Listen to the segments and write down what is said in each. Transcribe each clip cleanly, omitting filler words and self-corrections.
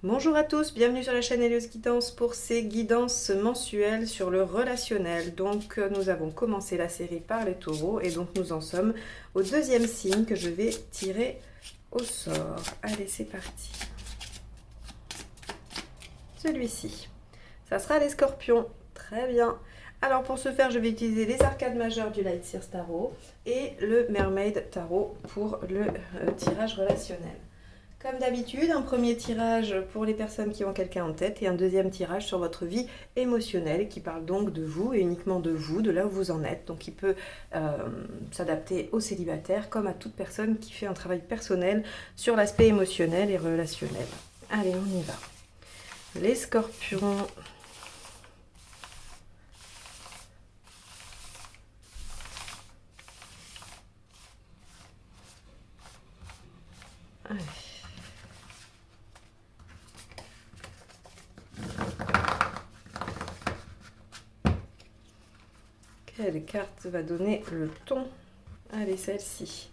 Bonjour à tous, bienvenue sur la chaîne Elios Guidance pour ces guidances mensuelles sur le relationnel. Donc nous avons commencé la série par les taureaux et donc nous en sommes au deuxième signe que je vais tirer au sort. Allez, c'est parti. Celui-ci, ça sera les scorpions. Très bien. Alors pour ce faire, je vais utiliser les arcades majeures du Light Sears Tarot et le Mermaid Tarot pour le tirage relationnel. Comme d'habitude, un premier tirage pour les personnes qui ont quelqu'un en tête et un deuxième tirage sur votre vie émotionnelle qui parle donc de vous et uniquement de vous, de là où vous en êtes. Donc il peut s'adapter aux célibataires comme à toute personne qui fait un travail personnel sur l'aspect émotionnel et relationnel. Allez, on y va. Les scorpions. Allez. Quelle carte va donner le ton? Allez, celle-ci.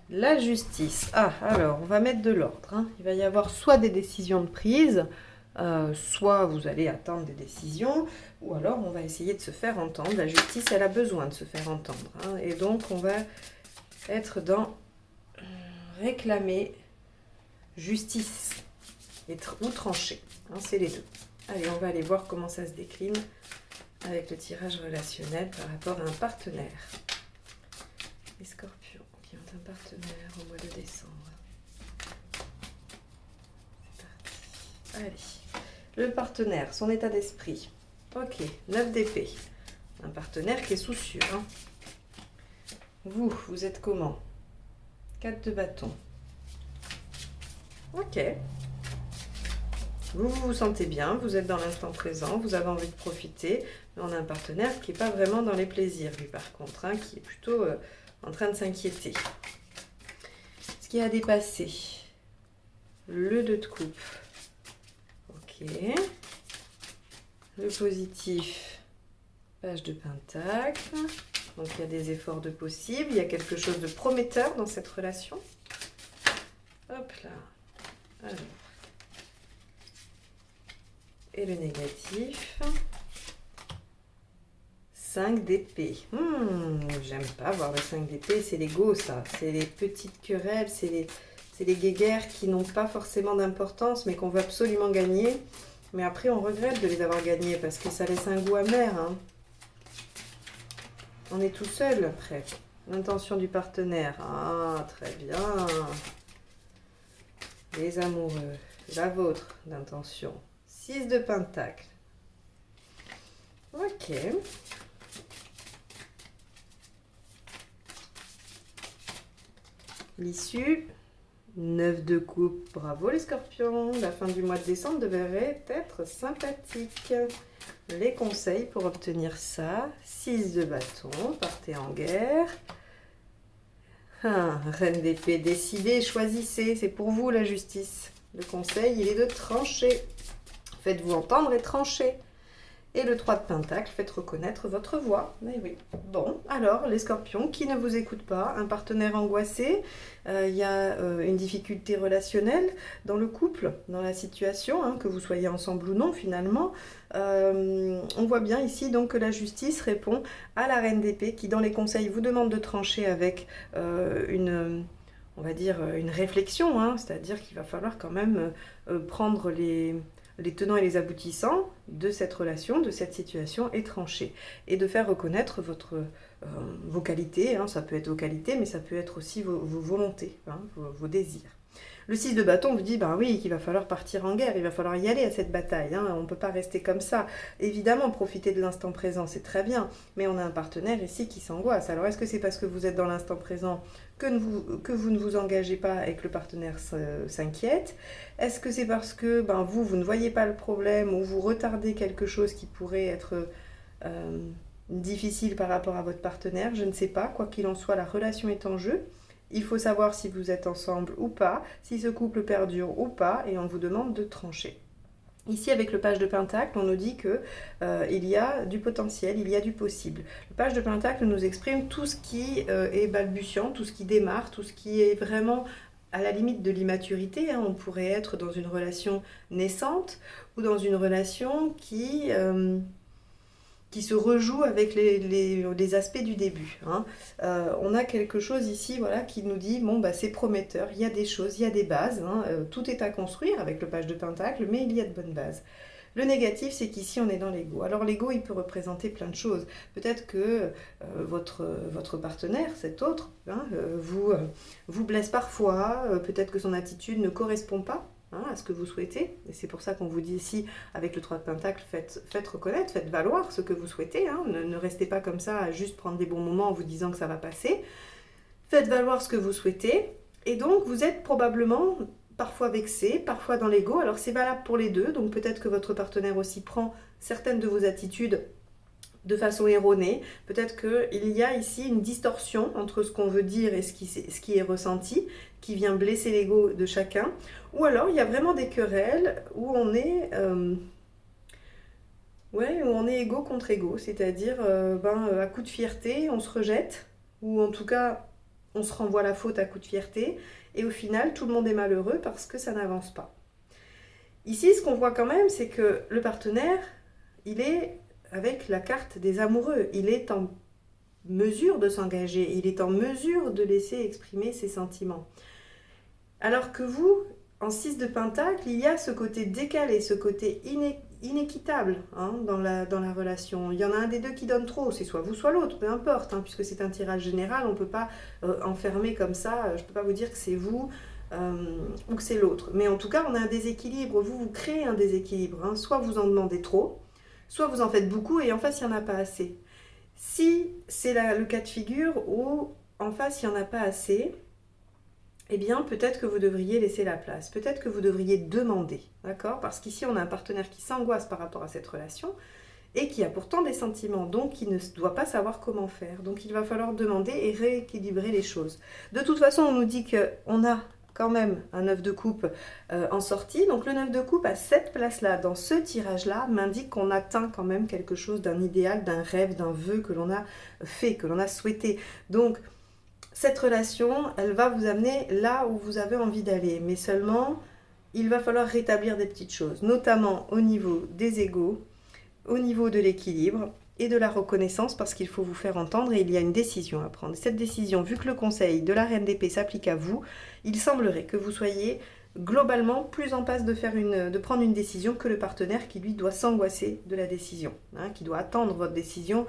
La justice. Ah, alors, on va mettre de l'ordre. Hein. Il va y avoir soit des décisions de prise, soit vous allez attendre des décisions, ou alors on va essayer de se faire entendre. La justice, elle a besoin de se faire entendre. Hein. Et donc, on va être dans réclamer justice ou trancher. Hein, c'est les deux. Allez, on va aller voir comment ça se décline avec le tirage relationnel par rapport à un partenaire. Les scorpions qui ont un partenaire au mois de décembre. C'est parti. Allez. Le partenaire, son état d'esprit. Ok, 9 d'épée. Un partenaire qui est soucieux. Hein. Vous êtes comment? 4 de bâton. Ok. Vous vous sentez bien, vous êtes dans l'instant présent, vous avez envie de profiter. Mais on a un partenaire qui n'est pas vraiment dans les plaisirs, lui, par contre, hein, qui est plutôt en train de s'inquiéter. Ce qui a dépassé, le 2 de coupe. Ok. Le positif, page de pentacle. Donc il y a des efforts de possible, il y a quelque chose de prometteur dans cette relation. Hop là. Alors. Et le négatif, 5 d'épée. J'aime pas voir le 5 d'épée, c'est l'ego ça. C'est les petites querelles, c'est les guéguerres qui n'ont pas forcément d'importance mais qu'on veut absolument gagner. Mais après on regrette de les avoir gagnés parce que ça laisse un goût amer. Hein. On est tout seul après. L'intention du partenaire. Ah, très bien. Les amoureux. La vôtre d'intention. 6 de pentacle. Ok. L'issue, 9 de coupe. Bravo les scorpions. La fin du mois de décembre devrait être sympathique. Les conseils pour obtenir ça. 6 de bâton. Partez en guerre. Reine d'épée. Décidez, choisissez. C'est pour vous la justice. Le conseil, il est de trancher. Faites-vous entendre et tranchez. Et le 3 de pentacle, faites reconnaître votre voix. Mais oui. Bon, alors, les scorpions, qui ne vous écoutent pas, un partenaire angoissé, il y a une difficulté relationnelle dans le couple, dans la situation, hein, que vous soyez ensemble ou non finalement. On voit bien ici donc que la justice répond à la reine d'épée qui, dans les conseils, vous demande de trancher avec on va dire, une réflexion, hein, c'est-à-dire qu'il va falloir quand même prendre les tenants et les aboutissants de cette relation, de cette situation et trancher. Et de faire reconnaître vos qualités, hein, ça peut être vos qualités, mais ça peut être aussi vos volontés, hein, vos désirs. Le 6 de bâton vous dit, ben oui, qu'il va falloir partir en guerre, il va falloir y aller à cette bataille, hein, on ne peut pas rester comme ça. Évidemment, profiter de l'instant présent, c'est très bien, mais on a un partenaire ici qui s'angoisse. Alors, est-ce que c'est parce que vous êtes dans l'instant présent que vous ne vous engagez pas et que le partenaire s'inquiète? Est-ce que c'est parce que vous ne voyez pas le problème ou vous retardez quelque chose qui pourrait être difficile par rapport à votre partenaire? Je ne sais pas, quoi qu'il en soit, la relation est en jeu. Il faut savoir si vous êtes ensemble ou pas, si ce couple perdure ou pas, et on vous demande de trancher. Ici, avec le page de Pentacle, on nous dit que il y a du potentiel, il y a du possible. Le page de Pentacle nous exprime tout ce qui est balbutiant, tout ce qui démarre, tout ce qui est vraiment à la limite de l'immaturité, hein. On pourrait être dans une relation naissante ou dans une relation qui se rejoue avec les aspects du début, hein. On a quelque chose ici, voilà, qui nous dit, bon, bah, c'est prometteur, il y a des choses, il y a des bases, hein. Tout est à construire avec le page de Pentacle, mais il y a de bonnes bases. Le négatif, c'est qu'ici, on est dans l'ego. Alors, l'ego, il peut représenter plein de choses. Peut-être que votre partenaire, cet autre, hein, vous blesse parfois. Peut-être que son attitude ne correspond pas, hein, à ce que vous souhaitez. Et c'est pour ça qu'on vous dit ici, avec le 3 de Pentacle, faites reconnaître, faites valoir ce que vous souhaitez, hein. Ne restez pas comme ça à juste prendre des bons moments en vous disant que ça va passer. Faites valoir ce que vous souhaitez. Et donc, vous êtes probablement parfois vexé, parfois dans l'ego. Alors c'est valable pour les deux, donc peut-être que votre partenaire aussi prend certaines de vos attitudes de façon erronée. Peut-être qu'il y a ici une distorsion entre ce qu'on veut dire et ce qui est ressenti, qui vient blesser l'ego de chacun. Ou alors il y a vraiment des querelles où on est... où on est ego contre ego, c'est-à-dire à coup de fierté, on se rejette, ou en tout cas on se renvoie la faute à coup de fierté, et au final, tout le monde est malheureux parce que ça n'avance pas. Ici, ce qu'on voit quand même, c'est que le partenaire, il est avec la carte des amoureux. Il est en mesure de s'engager, il est en mesure de laisser exprimer ses sentiments. Alors que vous, en 6 de Pentacle, il y a ce côté décalé, ce côté inéquitable, hein, dans la relation. Il y en a un des deux qui donne trop, c'est soit vous, soit l'autre, peu importe, hein, puisque c'est un tirage général, on ne peut pas enfermer comme ça, je ne peux pas vous dire que c'est vous ou que c'est l'autre. Mais en tout cas, on a un déséquilibre, vous créez un déséquilibre, hein. Soit vous en demandez trop, soit vous en faites beaucoup et en face, il n'y en a pas assez. Si c'est le cas de figure où en face, il n'y en a pas assez, eh bien, peut-être que vous devriez laisser la place. Peut-être que vous devriez demander, d'accord? Parce qu'ici, on a un partenaire qui s'angoisse par rapport à cette relation et qui a pourtant des sentiments, donc qui ne doit pas savoir comment faire. Donc, il va falloir demander et rééquilibrer les choses. De toute façon, on nous dit qu'on a quand même un 9 de coupe en sortie. Donc, le 9 de coupe à cette place-là, dans ce tirage-là, m'indique qu'on atteint quand même quelque chose d'un idéal, d'un rêve, d'un vœu que l'on a fait, que l'on a souhaité. Donc, cette relation, elle va vous amener là où vous avez envie d'aller. Mais seulement, il va falloir rétablir des petites choses, notamment au niveau des égos, au niveau de l'équilibre et de la reconnaissance, parce qu'il faut vous faire entendre et il y a une décision à prendre. Cette décision, vu que le conseil de la Reine d'épée s'applique à vous, il semblerait que vous soyez globalement plus en passe de prendre une décision que le partenaire qui, lui, doit s'angoisser de la décision, hein, qui doit attendre votre décision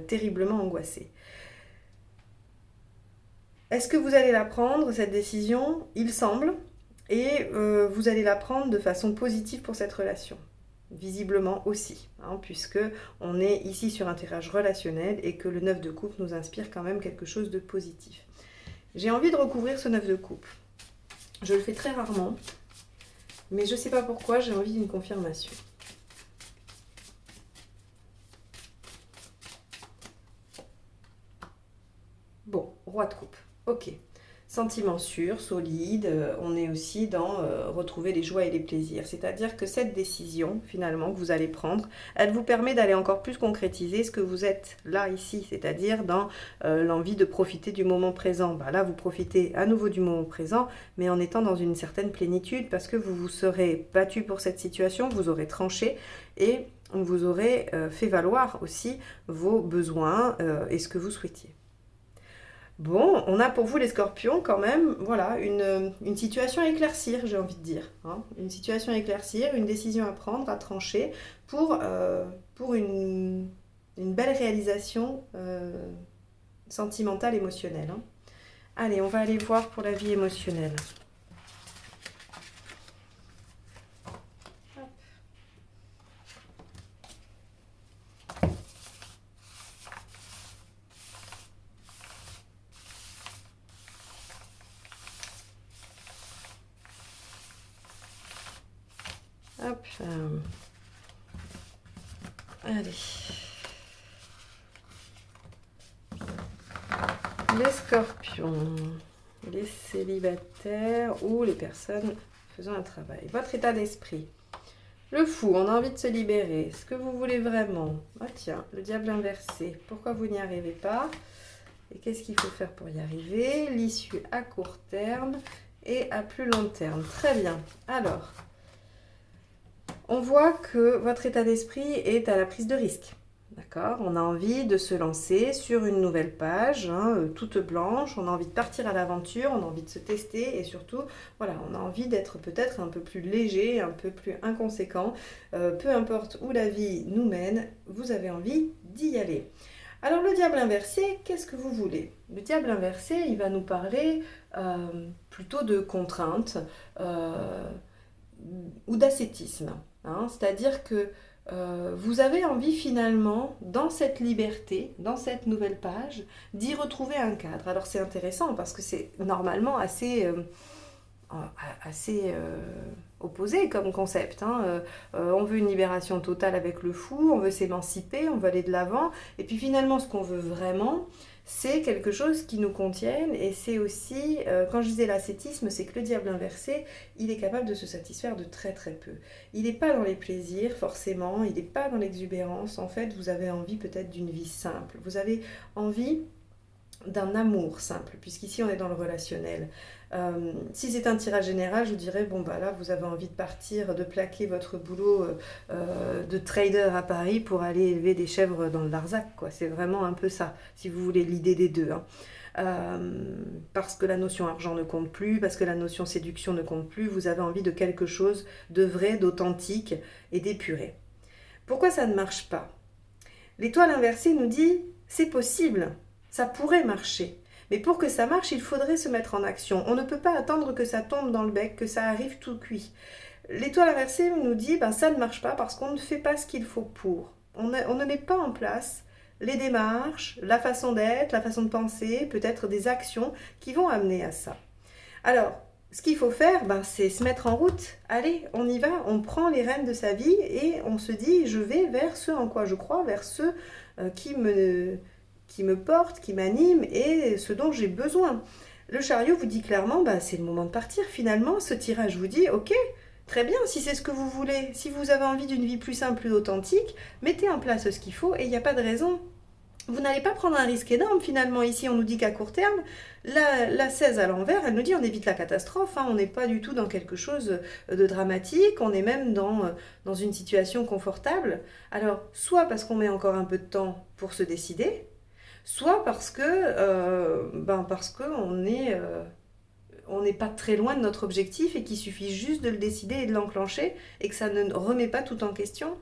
terriblement angoissé. Est-ce que vous allez la prendre, cette décision? Il semble. Et vous allez la prendre de façon positive pour cette relation. Visiblement aussi, hein, puisque on est ici sur un tirage relationnel et que le 9 de coupe nous inspire quand même quelque chose de positif. J'ai envie de recouvrir ce 9 de coupe. Je le fais très rarement, mais je ne sais pas pourquoi, j'ai envie d'une confirmation. Bon, roi de coupe. Ok, sentiment sûr, solide, on est aussi dans retrouver les joies et les plaisirs. C'est-à-dire que cette décision, finalement, que vous allez prendre, elle vous permet d'aller encore plus concrétiser ce que vous êtes là, ici. C'est-à-dire dans l'envie de profiter du moment présent. Bah, là, vous profitez à nouveau du moment présent, mais en étant dans une certaine plénitude, parce que vous vous serez battu pour cette situation, vous aurez tranché et vous aurez fait valoir aussi vos besoins et ce que vous souhaitiez. Bon, on a pour vous les scorpions quand même, voilà, une situation à éclaircir, j'ai envie de dire, hein. Une situation à éclaircir, une décision à prendre, à trancher pour une belle réalisation sentimentale, émotionnelle, hein. Allez, on va aller voir pour la vie émotionnelle. Hop, allez. Les scorpions, les célibataires ou les personnes faisant un travail. Votre état d'esprit. Le fou, on a envie de se libérer. Est-ce que vous voulez vraiment? Ah tiens, le diable inversé. Pourquoi vous n'y arrivez pas? Et qu'est-ce qu'il faut faire pour y arriver? L'issue à court terme et à plus long terme. Très bien. Alors, on voit que votre état d'esprit est à la prise de risque. D'accord? On a envie de se lancer sur une nouvelle page, toute blanche, on a envie de partir à l'aventure, on a envie de se tester et surtout, voilà, on a envie d'être peut-être un peu plus léger, un peu plus inconséquent. Peu importe où la vie nous mène, vous avez envie d'y aller. Alors le diable inversé, qu'est-ce que vous voulez? Le diable inversé, il va nous parler plutôt de contraintes ou d'ascétisme. C'est-à-dire que vous avez envie finalement, dans cette liberté, dans cette nouvelle page, d'y retrouver un cadre. Alors c'est intéressant parce que c'est normalement assez opposé comme concept. On veut une libération totale avec le fou, on veut s'émanciper, on veut aller de l'avant. Et puis finalement, ce qu'on veut vraiment, c'est quelque chose qui nous contienne. Et c'est aussi, quand je disais l'ascétisme, c'est que le diable inversé, il est capable de se satisfaire de très très peu. Il n'est pas dans les plaisirs, forcément, il n'est pas dans l'exubérance. En fait, vous avez envie peut-être d'une vie simple. Vous avez envie d'un amour simple, puisqu'ici on est dans le relationnel. Si c'est un tirage général, je vous dirais, bon bah là vous avez envie de partir, de plaquer votre boulot de trader à Paris pour aller élever des chèvres dans le Larzac, quoi. C'est vraiment un peu ça, si vous voulez l'idée des deux. Parce que la notion argent ne compte plus, parce que la notion séduction ne compte plus, vous avez envie de quelque chose de vrai, d'authentique et d'épuré. Pourquoi ça ne marche pas? L'étoile inversée nous dit, c'est possible. Ça pourrait marcher. Mais pour que ça marche, il faudrait se mettre en action. On ne peut pas attendre que ça tombe dans le bec, que ça arrive tout cuit. L'étoile inversée nous dit, ça ne marche pas parce qu'on ne fait pas ce qu'il faut pour. On ne met pas en place les démarches, la façon d'être, la façon de penser, peut-être des actions qui vont amener à ça. Alors, ce qu'il faut faire, c'est se mettre en route. Allez, on y va, on prend les rênes de sa vie et on se dit, je vais vers ce en quoi je crois, vers ce qui me porte, qui m'anime et ce dont j'ai besoin. Le chariot vous dit clairement, c'est le moment de partir. Finalement, ce tirage vous dit, ok, très bien, si c'est ce que vous voulez, si vous avez envie d'une vie plus simple, plus authentique, mettez en place ce qu'il faut et il n'y a pas de raison. Vous n'allez pas prendre un risque énorme finalement. Ici, on nous dit qu'à court terme, la 16 à l'envers, elle nous dit on évite la catastrophe. On n'est pas du tout dans quelque chose de dramatique. On est même dans une situation confortable. Alors, soit parce qu'on met encore un peu de temps pour se décider, soit parce on n'est pas très loin de notre objectif et qu'il suffit juste de le décider et de l'enclencher et que ça ne remet pas tout en question.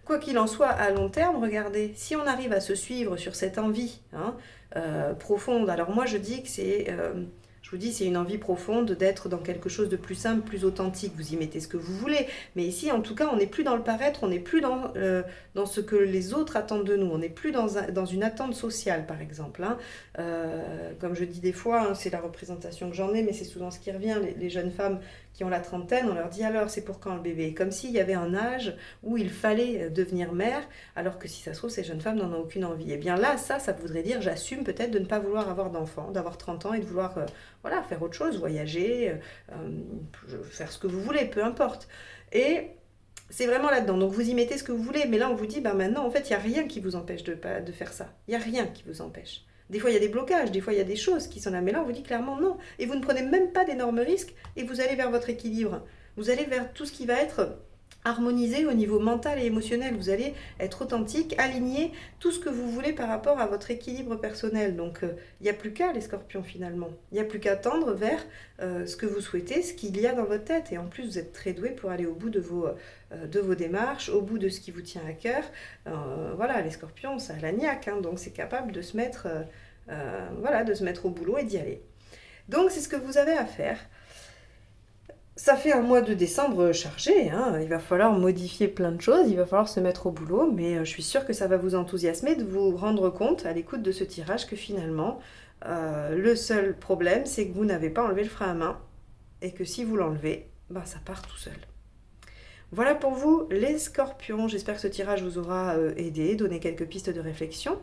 Quoi qu'il en soit, à long terme, regardez, si on arrive à se suivre sur cette envie profonde, alors moi je dis que c'est une envie profonde d'être dans quelque chose de plus simple, plus authentique. Vous y mettez ce que vous voulez. Mais ici, en tout cas, on n'est plus dans le paraître, on n'est plus dans ce que les autres attendent de nous. On n'est plus dans une attente sociale, par exemple. Comme je dis des fois, c'est la représentation que j'en ai, mais c'est souvent ce qui revient. Les jeunes femmes qui ont la trentaine, on leur dit alors c'est pour quand le bébé? Comme s'il y avait un âge où il fallait devenir mère, alors que si ça se trouve, ces jeunes femmes n'en ont aucune envie. Et bien là, ça voudrait dire j'assume peut-être de ne pas vouloir avoir d'enfant, d'avoir 30 ans et de vouloir faire autre chose, voyager, faire ce que vous voulez, peu importe. Et c'est vraiment là-dedans. Donc vous y mettez ce que vous voulez, mais là on vous dit maintenant en fait il n'y a rien qui vous empêche de faire ça. Il n'y a rien qui vous empêche. Des fois, il y a des blocages, des fois, il y a des choses qui sont là. Mais là, on vous dit clairement non. Et vous ne prenez même pas d'énormes risques et vous allez vers votre équilibre. Vous allez vers tout ce qui va être harmonisé au niveau mental et émotionnel. Vous allez être authentique, aligner tout ce que vous voulez par rapport à votre équilibre personnel. Donc, il n'y a plus qu'à, les scorpions, finalement. Il n'y a plus qu'à tendre vers ce que vous souhaitez, ce qu'il y a dans votre tête. Et en plus, vous êtes très doué pour aller au bout de vos démarches, au bout de ce qui vous tient à cœur. Les scorpions, ça a la niaque, donc c'est capable de se mettre au boulot et d'y aller. Donc, c'est ce que vous avez à faire. Ça fait un mois de décembre chargé, il va falloir modifier plein de choses, il va falloir se mettre au boulot, mais je suis sûre que ça va vous enthousiasmer de vous rendre compte à l'écoute de ce tirage que finalement, le seul problème, c'est que vous n'avez pas enlevé le frein à main et que si vous l'enlevez, ça part tout seul. Voilà pour vous les scorpions, j'espère que ce tirage vous aura aidé, donné quelques pistes de réflexion.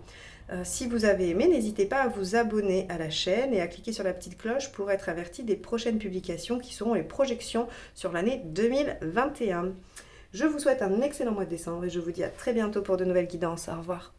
Si vous avez aimé, n'hésitez pas à vous abonner à la chaîne et à cliquer sur la petite cloche pour être averti des prochaines publications qui seront les projections sur l'année 2021. Je vous souhaite un excellent mois de décembre et je vous dis à très bientôt pour de nouvelles guidances. Au revoir.